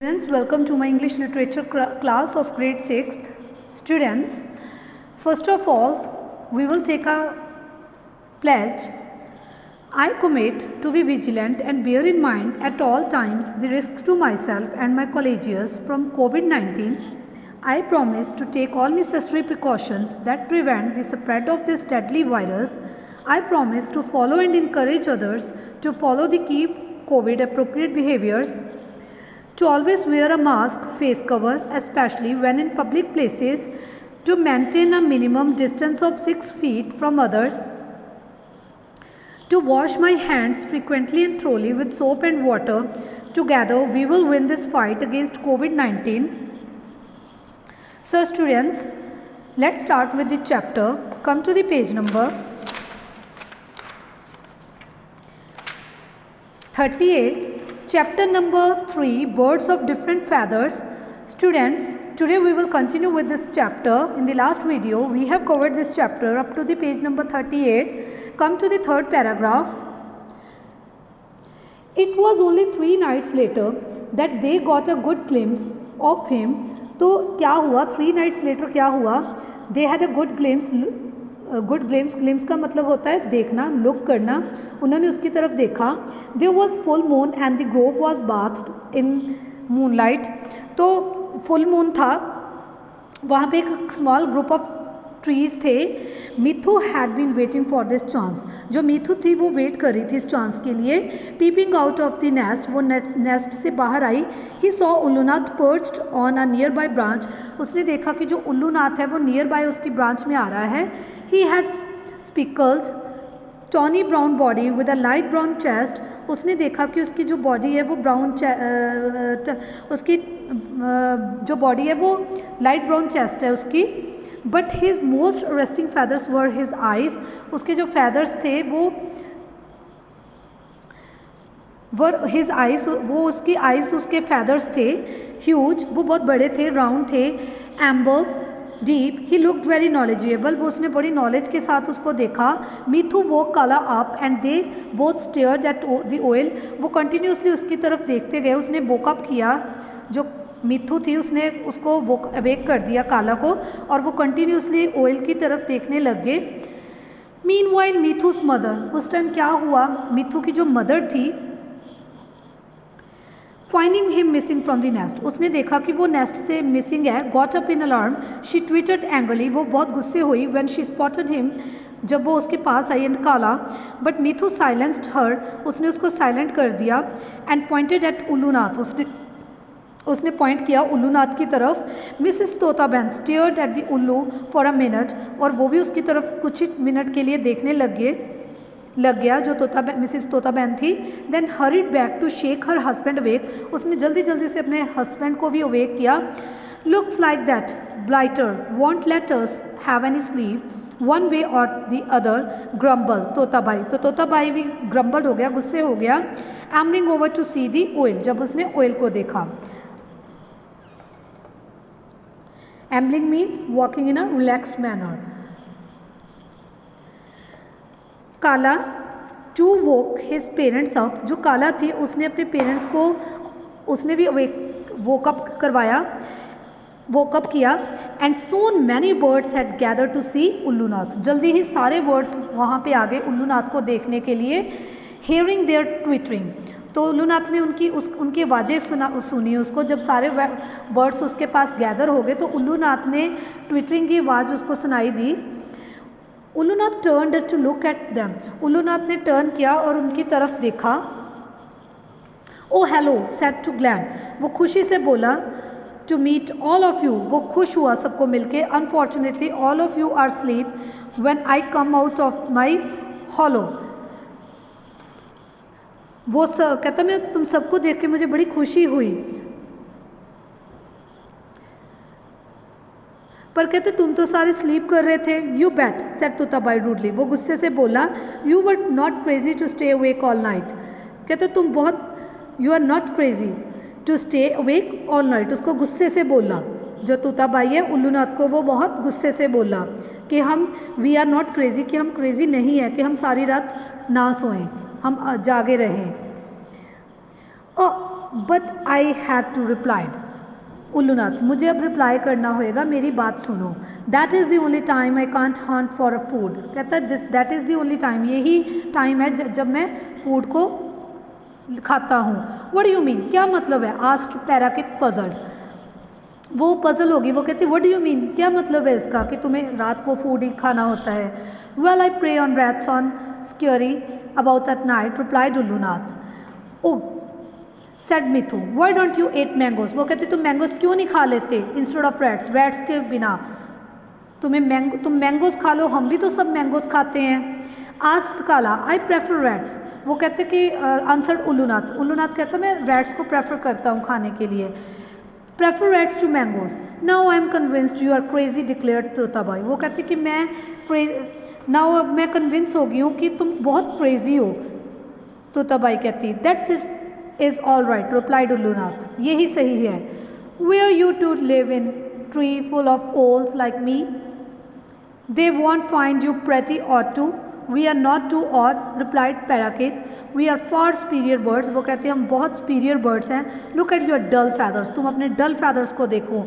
Students, welcome to my English literature class of grade 6th. Students, first of all, we will take a pledge. I commit to be vigilant and bear in mind at all times the risks to myself and my colleagues from COVID-19. I promise to take all necessary precautions that prevent the spread of this deadly virus. I promise to follow and encourage others to follow the key COVID appropriate behaviors. To always wear a mask, face cover, especially when in public places, to maintain a minimum distance of 6 feet from others, to wash my hands frequently and thoroughly with soap and water. Together, we will win this fight against COVID-19. So students, let's start with the chapter. Come to the page number 38. Chapter number 3, Birds of Different Feathers. Students, today we will continue with this chapter. In the last video, we have covered this chapter up to the page number 38. Come to the third paragraph. It was only 3 nights later that they got a good glimpse of him. तो क्या हुआ 3 nights later क्या हुआ? They had a good glimpse. Glimpse का मतलब होता है देखना, लुक करना. उन्होंने उसकी तरफ देखा. There was full moon and the grove was bathed in moonlight. तो फुल मून था, वहाँ पे एक स्मॉल ग्रुप ऑफ ट्रीज थे. Mithu had been waiting for this chance. जो मिथु थी वो वेट कर रही थी इस चांस के लिए. Peeping out of the nest, वो नेस्ट से बाहर आई. He saw Ullunath perched on a nearby branch. उसने देखा कि जो उल्लूनाथ है वो नियर बाय उसकी ब्रांच में आ रहा है. He had speckled tawny brown body with a light brown chest. उसने देखा कि उसकी जो बॉडी है वो ब्राउन उसकी जो बॉडी है वो लाइट ब्राउन चेस्ट है उसकी. But his most resting feathers were his eyes. उसके जो फैदर्स थे वो वर हिज आइज, वो उसकी आइज उसके फैदर्स थे. ह्यूज, वो बहुत बड़े थे, राउंड थे. Amber, deep. He looked very knowledgeable, वो उसने बड़ी नॉलेज के साथ उसको देखा. मिथु वॉक काला up and they both stared at the oil. वो कंटिन्यूसली उसकी तरफ देखते गए. उसने वोकअप किया, जो मिथु थी उसने उसको अवेक कर दिया काला को, और वो कंटिन्यूसली ऑयल की तरफ देखने लग गए. मीनवाइल मिथुस मदर, उस टाइम क्या हुआ, मिथु की जो मदर थी, finding him missing from the nest, उसने देखा कि वो नेस्ट से मिसिंग है. Got up in alarm. She tweeted angrily, वो बहुत गुस्से हुई. व्हेन शी स्पॉटेड हिम, जब वो उसके पास आई एंड काला. बट मिथु साइलेंस्ड हर, उसने उसको साइलेंट कर दिया. एंड पॉइंटेड एट उल्लूनाथ, उसने पॉइंट किया उल्लूनाथ की तरफ. मिसिस तोताबैन स्टेयर्ड एट द उल्लू फॉर अ मिनट, और वो भी उसकी तरफ कुछ ही मिनट के लिए देखने लग गया जो मिसिस तोताबैन थी. Then hurried back to shake her husband awake. उसने जल्दी जल्दी से अपने हस्बैंड को भी अवेक किया. Looks like that blighter won't let us have any sleep one way or the other. Grumble तोताबाई, तो तोताबाई भी ग्रम्बल हो गया, गुस्से हो गया. Ambling over to see the owl, जब उसने ऑयल को देखा. Ambling means walking in a relaxed manner. Kala to woke his parents up, जो काला थी उसने अपने पेरेंट्स को उसने भी वोकअप करवाया, वोकअप किया. And soon many birds had gather to see Ullunath. जल्दी ही सारे बर्ड्स वहाँ पे आ गए उल्लूनाथ को देखने के लिए. हेयरिंग देयर ट्विटरिंग, तो उल्लूनाथ ने उनकी आवाज़ें सुनी उसको. जब सारे बर्ड्स उसके पास गैदर हो गए तो उल्लूनाथ ने ट्विटरिंग की आवाज़ उसको सुनाई दी. Ullunath turned to look at them, Ullunath ने टर्न किया और उनकी तरफ देखा. Oh hello said to glad, वो खुशी से बोला. To meet all of you, वो खुश हुआ सबको मिलके. Unfortunately all of you are sleep when I come out of my hollow. वो कहता मैं तुम सबको देख के मुझे बड़ी खुशी हुई, पर कहते तुम तो सारे स्लीप कर रहे थे. You bat said Totabai rudely, वो गुस्से से बोला. You were not crazy to stay awake all night, कहते तुम बहुत, you are not crazy to stay awake all night. उसको गुस्से से बोला, जो तोताबाई है उल्लूनाथ को, वो बहुत गुस्से से बोला कि वी आर नॉट क्रेजी, कि हम क्रेजी नहीं है कि हम सारी रात ना सोएं, हम जागे रहें. But I have to replied, Ullunath मुझे अब रिप्लाई करना होएगा, मेरी बात सुनो। That is the only time I can't hunt for a food, कहता है that is the only time, यही टाइम है जब मैं फूड को खाता हूँ। व्हाट डू यू मीन, क्या मतलब है, आस्क्ड पैराकिट पजल्ड, वो पजल होगी, वो कहती व्हाट डू यू मीन, क्या मतलब है इसका कि तुम्हें रात को फूड ही खाना होता है। Well I prey on rats on scurry about that night, replied Ullunath. Oh said Mithu, why don't you eat mangoes, वो कहती तुम मैंगोज क्यों नहीं खा लेते इंस्टेड ऑफ रैट्स, रैट्स के बिना तुम मैंगोज खा लो, हम भी तो सब मैंगोज खाते हैं। आस्क्ड काला, आई प्रेफर रैट्स, वो कहते कि आंसर्ड उल्लूनाथ, उल्लूनाथ कहता मैं रैट्स को प्रेफर करता हूँ खाने के लिए। Prefer rats to mangoes, now I am convinced you are crazy, declared Totabai, वो कहती कि नाउ अब मैं कन्विंस हो गई हूँ कि तुम बहुत क्रेजी हो। तोताबाई कहती that's it is all right, replied Ullunath, यही सही है। Where you two live in tree full of owls like me, they won't find you pretty odd too, we are not too odd, replied parakeet, we are for superior birds, वो कहते हैं हम बहुत superior birds हैं। Look at your dull feathers, तुम अपने dull feathers को देखो,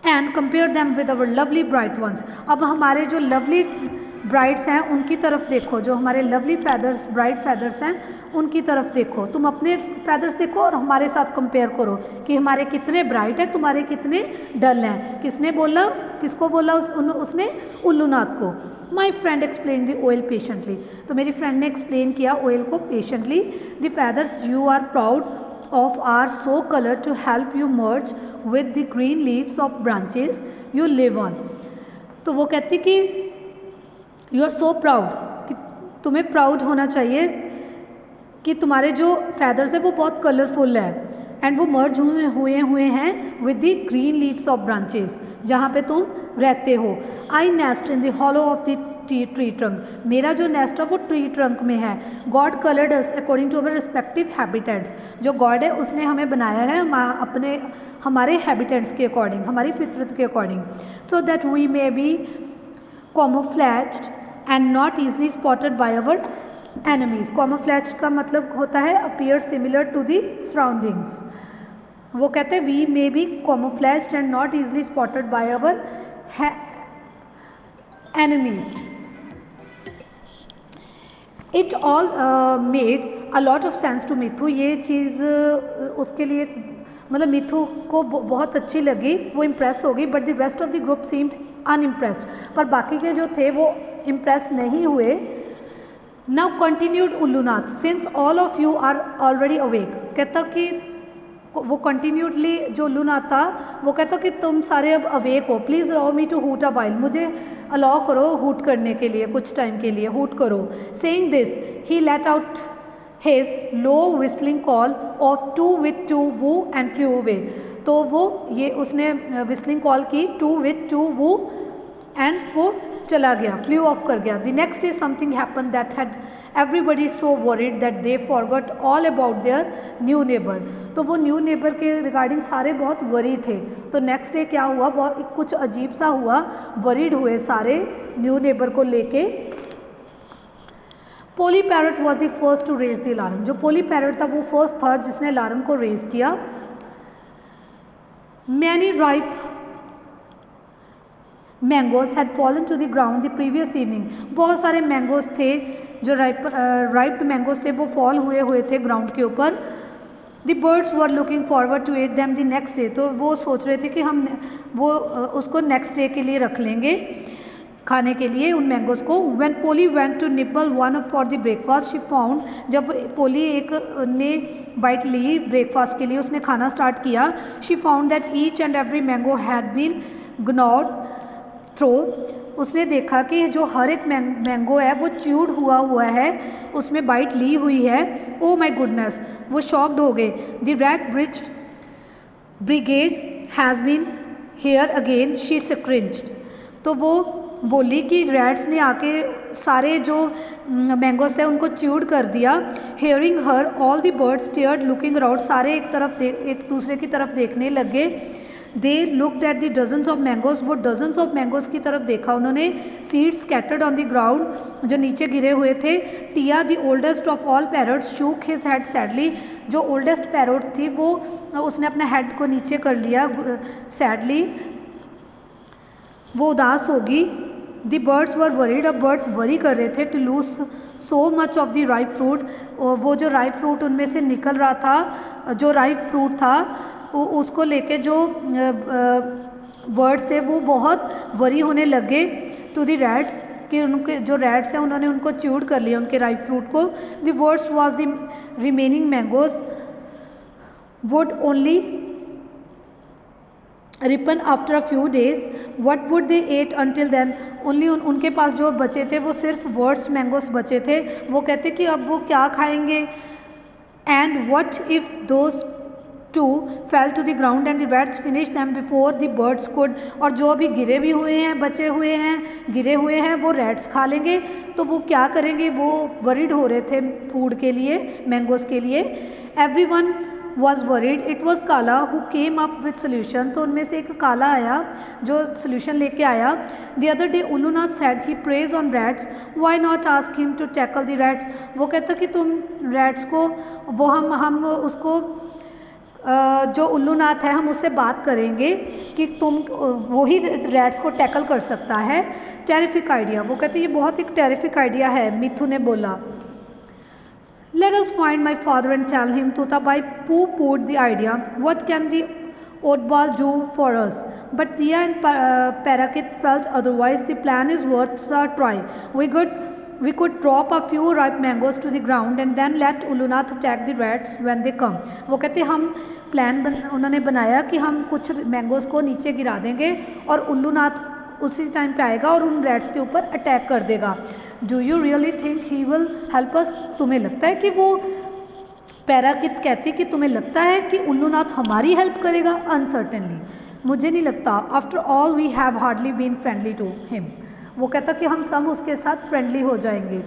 and compare them with our lovely bright once, अब हमारे जो लवली ब्राइट्स हैं उनकी तरफ देखो, जो हमारे लवली फैदर्स ब्राइट फैदर्स हैं उनकी तरफ देखो, तुम अपने फैदर्स देखो और हमारे साथ कंपेयर करो कि हमारे कितने ब्राइट हैं, तुम्हारे कितने डल हैं। किसने बोला, किसको बोला उसने, उल्लूनाथ को। My friend explain the owl patiently, तो मेरी फ्रेंड ने एक्सप्लेन किया ऑयल को patiently. The feathers you are proud of are so colour to help you merge with the green leaves of branches you live on, तो वो कहती कि you are so proud, कि तुम्हें प्राउड होना चाहिए कि तुम्हारे जो फैदर्स है वो बहुत कलरफुल है, एंड वो मर्ज हुए हैं with the green leaves of branches, जहाँ पे तुम रहते हो। I nest in the hollow of the tree trunk, मेरा जो नेस्ट है वो ट्री ट्रंक में है। God coloured us according to our respective habitats, जो गॉड है उसने हमें बनाया है अपने हमारे हैबिटेट्स के अकॉर्डिंग, हमारी फितरत के according, so that we may be camouflaged and not easily spotted by our enemies। camouflaged का मतलब होता है appear similar to the surroundings, वो कहते हैं we may be camouflaged and not easily spotted by our enemies। It all made a lot of sense to मिथु, ये चीज़ उसके लिए मतलब मिथु को बहुत अच्छी लगी, वो इम्प्रेस हो गई। But the rest of the group seemed unimpressed, पर बाकी के जो थे वो इम्प्रेस नहीं हुए। Now continued Ullunath, since all of you are already awake, कहता कि वो कंटिन्यूडली जो उल्लूनाथ था वो कहता कि तुम सारे अब अवेक हो, please allow me to hoot a while, मुझे अलाउ करो हूट करने के लिए, कुछ टाइम के लिए हूट करो। Saying this he let out his low whistling call of two with two woo and flew away, तो वो ये उसने whistling call की two with two woo and वो चला गया, flew off कर गया। The next day something happened that had everybody so worried that they forgot all about their new neighbor, तो वो न्यू नेबर के रिगार्डिंग सारे बहुत वरी थे। तो नेक्स्ट डे क्या हुआ, बहुत कुछ अजीब सा हुआ, वरीड हुए सारे न्यू नेबर को लेके। Polly parrot was the first to raise the alarm, जो पोली पैरट था वो फर्स्ट था जिसने अलार्म को रेज किया। Many ripe mangoes had fallen to the ground the previous evening, बहुत सारे मैंगोज थे जो राइप्ड मैंगोज थे वो फॉल हुए थे ग्राउंड के ऊपर। The birds were looking forward to eat them the next day, तो वो सोच रहे थे कि हम वो उसको नेक्स्ट डे के लिए रख लेंगे खाने के लिए उन मैंगोज़ को। When Polly went to nibble one for the breakfast she found, जब पोली एक ने बाइट ली ब्रेकफास्ट के लिए, उसने खाना स्टार्ट किया। She found that each and every mango had been gnawed through, उसने देखा कि जो हर एक मैंगो है वो च्यूड हुआ है, उसमें बाइट ली हुई है। ओ माई गुडनेस, वो शॉक्ड हो गए। The rat brigade has been here again, she screeched, तो वो बोली कि रैट्स ने आके सारे जो मैंगोज थे उनको च्यूड कर दिया। Hearing her all the birds stared looking around, सारे एक दूसरे की तरफ देखने लगे। They looked at the dozens of mangoes, वो डजन्स ऑफ मैंगोज की तरफ देखा उन्होंने. Seeds scattered on the ground, जो नीचे गिरे हुए थे. Tia the oldest of all parrots shook his head sadly, जो ओल्डेस्ट पैरट थी वो उसने अपने हेड को नीचे कर लिया सैडली, वो उदास होगी. द बर्ड्स वर वरीड, अब बर्ड्स वरी कर रहे थे. To lose so much of the ripe fruit, वो जो राइप फ्रूट उनमें से निकल रहा था, जो राइप फ्रूट था उसको लेके जो बर्ड्स थे वो बहुत वरी होने लगे. टू द रैट्स, कि उनके जो रैट्स हैं उन्होंने उनको च्यूड कर लिया उनके राइप फ्रूट को. The worst was the remaining mangoes would only ripen after a few days. What would they eat until then, ओनली उनके पास जो बचे थे वो सिर्फ वर्स्ट मैंगोस बचे थे. वो कहते कि अब वो क्या खाएंगे. And what if those too fell to the ground and the rats finish them before the birds could, और जो अभी गिरे भी हुए हैं, बचे हुए हैं, गिरे हुए हैं, वो रैट्स खा लेंगे. तो वो क्या करेंगे, वो वरीड हो रहे थे फूड के लिए, मैंगोस के लिए. Everyone was worried. It was Kala who came up with solution. तो उनमें से एक काला आया जो solution लेके आया. The other day उल्लूनाथ said he preys on rats. Why not ask him to tackle the rats? वो कहता कि तुम rats को, वो हम उसको जो उल्लूनाथ है हम उससे बात करेंगे कि तुम वो ही रैट्स को टैकल कर सकता है. टेरिफिक आइडिया, वो कहते ये बहुत एक टेरिफिक आइडिया है. मिथु ने बोला. Let us find my father and tell him. Totabai pooh-poohed the idea. What can the oddball do for us? But Tia and Parakit felt otherwise. The plan is worth a try. We could drop a few ripe mangoes to the ground and then let Ullunath attack the rats when they come. वो कहते हम plan उन्होंने बनाया कि हम कुछ mangoes को नीचे गिरा देंगे और उल्लूनाथ उसी टाइम पे आएगा और उन रैट्स के ऊपर अटैक कर देगा. Do you really think he will help us? तुम्हें लगता है कि वो, पैराकिट कहती कि तुम्हें लगता है कि उल्लूनाथ हमारी हेल्प करेगा? अनसर्टेनली, मुझे नहीं लगता. After all we have hardly been friendly to him. वो कहता कि हम सब उसके साथ फ्रेंडली हो जाएंगे.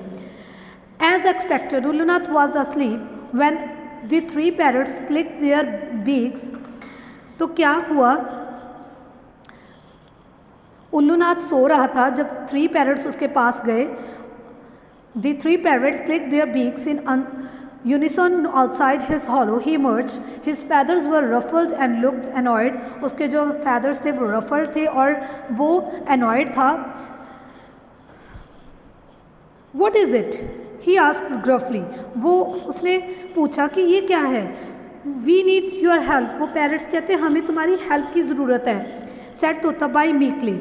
As expected Ullunath was asleep when the 3 parrots clicked their beaks. तो क्या हुआ, उल्लूनाथ सो रहा था जब 3 पैरट्स उसके पास गए. The 3 parrots clicked their beaks in unison outside his hollow. He emerged. His feathers were ruffled and looked annoyed. उसके जो feathers थे वो ruffled थे और वो annoyed था. What is it? He asked gruffly. वो उसने पूछा कि ये क्या है. We need your help. वो parrots कहते हमें तुम्हारी help की ज़रूरत है. Said Totabai meekly.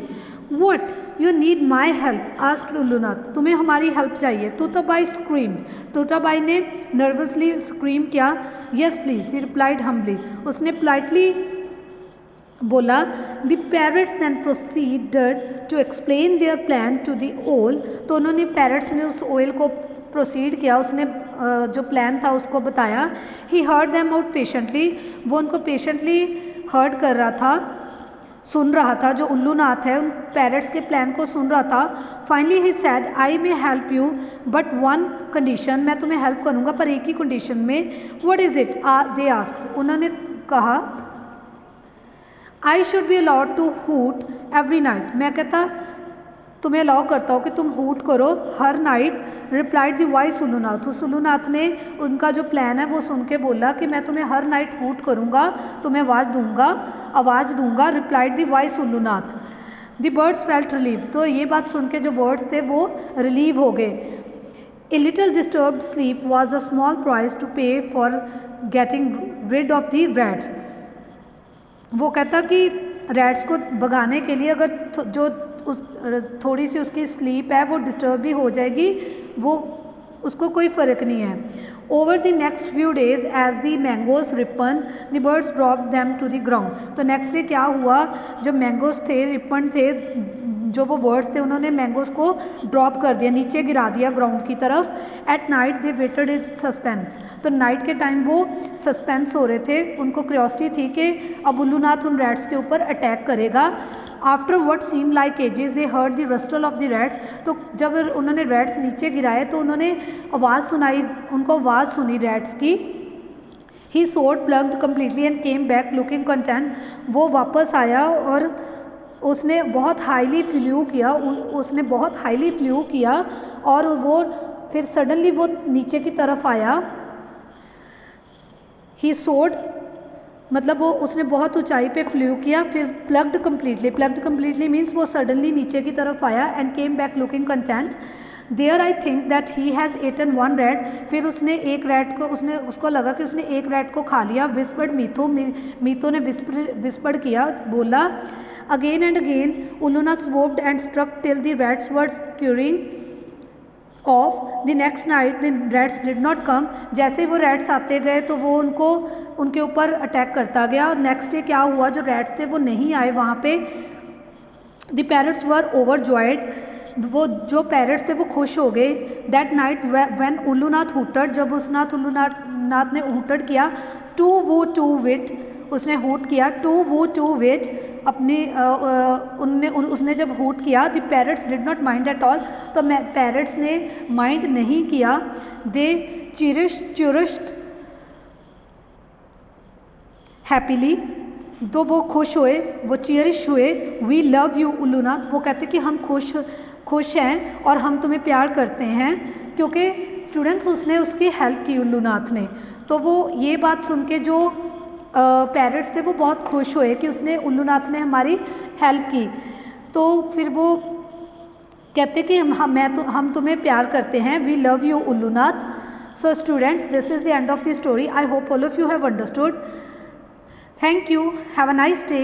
What? You need my help? asked उल्लूनाथ. तुम्हें हमारी हेल्प चाहिए. Totabai screamed. टोटाबाई ने नर्वसली स्क्रीम किया. Yes please, he replied humbly. उसने politely बोला. The parrots then proceeded to explain their plan to the owl. तो उन्होंने parrots ने उस owl को प्रोसीड किया, उसने जो प्लान था उसको बताया. He heard them out patiently. वो उनको पेशेंटली हर्ड कर रहा था, सुन रहा था. जो उल्लूनाथ है उन पैरट्स के प्लान को सुन रहा था. Finally he said I may help you but one condition. मैं तुम्हें हेल्प करूँगा पर एक ही कंडीशन में. What is it? They asked. उन्होंने कहा I should be allowed to hoot every night. मैं कहता तुम्हें अलाउ करता हूँ कि तुम हूट करो हर night. Replied the wise Ullunath. उस उल्लूनाथ ने उनका जो प्लान है वो सुन के बोला कि मैं तुम्हें हर नाइट हूट करूँगा, तुम्हें आवाज़ दूंगा. Replied the wise Ullunath. The birds felt relieve. तो ये बात सुन के जो बर्ड्स थे वो रिलीव हो गए. A little disturbed sleep was a small price to pay for getting rid of the rats. वो कहता कि रैट्स को भगाने के लिए अगर जो थोड़ी सी उसकी स्लीप है वो डिस्टर्ब भी हो जाएगी, वो उसको कोई फ़र्क नहीं है. Over the next few days as the mangoes ripen the birds drop them to the ground. तो नेक्स्ट डे क्या हुआ, जो मैंगोज थे, रिपन थे, जो वो बर्ड्स थे, उन्होंने मैंगोज को ड्रॉप कर दिया, नीचे गिरा दिया ग्राउंड की तरफ. At night they waited in suspense. तो नाइट के टाइम वो सस्पेंस हो रहे थे, उनको क्यूरियोसिटी थी कि अब उल्लूनाथ उन रैट्स के ऊपर अटैक करेगा. After what seem like ages they heard the rustle of the rats. तो जब उन्होंने रैट्स नीचे गिराए तो उन्होंने आवाज़ सुनाई, उनको आवाज़ सुनी रैट्स की. He soared plugged completely and came back looking content. वो वापस आया और उसने बहुत हाईली फ्लू किया, उसने बहुत हाईली फ्लू किया और वो फिर सडनली वो नीचे की तरफ आया। ही सोड मतलब वो उसने बहुत ऊंचाई पे फ्लू किया, फिर प्लग्ड कम्प्लीटली मीन्स वो सडनली नीचे की तरफ आया and came back looking content. There I think that he has eaten one rat. फिर उसने एक रैट को उसको लगा कि उसने एक रैट को खा लिया। विस्पर्ड मीतो ने विस्पर्ड किया, बोला। Again and again Ullunath swooped and struck till the rats were scurrying off. The next night the rats did not come. जैसे वो रैट्स आते गए तो वो उनके ऊपर अटैक करता गया। और नेक्स्ट डे क्या हुआ, जो रैट्स थे वो नहीं आए वहाँ पे। The parrots were overjoyed. वो जो पैरट्स थे वो खुश हो गए। दैट नाइट व्हेन उल्लूनाथ हुटड, जब उल्लूनाथ ने हुटड किया, टू वो टू विट, उसने हूट किया, टू वो टू विच, अपने उसने जब हूट किया, the parrots did not mind at all, तो पैरट्स ने माइंड नहीं किया। दे चुरिश्ड हैप्पीली, तो वो खुश हुए, वो चेरिश हुए। वी लव यू उल्लूनाथ, वो कहते कि हम खुश हैं और हम तुम्हें प्यार करते हैं, क्योंकि स्टूडेंट्स उसने उसकी हेल्प की उल्लूनाथ ने। तो वो ये बात सुन के जो पैरट्स थे वो बहुत खुश हुए कि उसने उल्लूनाथ ने हमारी हेल्प की। तो फिर वो कहते कि हम तुम्हें प्यार करते हैं, we love you Ullunath. So students, this is the end of the story. I hope all of you have understood. Thank you, have a nice day.